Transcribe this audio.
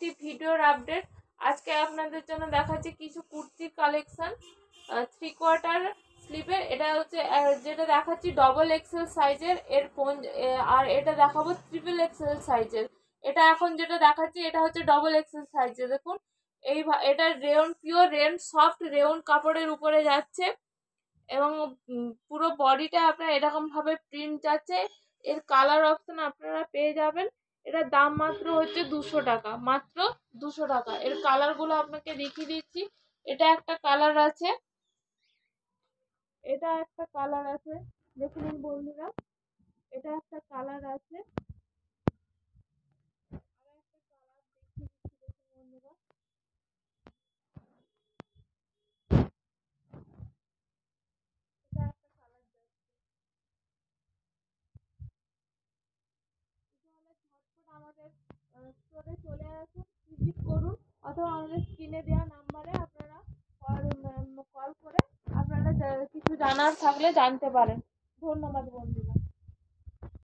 একটি ভিডিওর আপডেট। আজকে আপনাদের জন্য দেখাচ্ছি কিছু কুর্তি কালেকশন 3/4 স্লিভের। এটা হচ্ছে যেটা দেখাচ্ছি ডবল এক্সেল সাইজের, আর এটা দেখাবো ট্রিপল এক্সেল সাইজের। এটা এখন যেটা দেখাচ্ছি এটা হচ্ছে ডবল এক্সেল সাইজের। দেখুন এটা rayon, pure rayon, soft rayon কাপড়ের উপরে যাচ্ছে এবং পুরো বডিটা আপনার এরকম ভাবে প্রিন্ট যাচ্ছে। এর কালার অপশন আপনারা পেয়ে যাবেন। এটার দাম মাত্র হচ্ছে 200 টাকা, মাত্র 200 টাকা। এর কালারগুলো আপনাকে দেখিয়ে দিচ্ছি। এটা একটা কালার আছে, এটা একটা কালার আছে, দেখে নিন বন্ধুরা। এটা একটা কালার আছে, আর একটা কালার দেখিয়ে দিচ্ছি, দেখুন বন্ধুরা। এটা একটা কালার যাচ্ছে। তাহলে ঝটপট আমাদের স্টোরে চলে আসুন, ভিজিট করুন, অথবা আমাদের স্ক্রিনে দেওয়া নাম্বারে আপনারা কল করে আপনারা কিছু জানার থাকলে জানতে পারেন। ধন্যবাদ বন্ধু।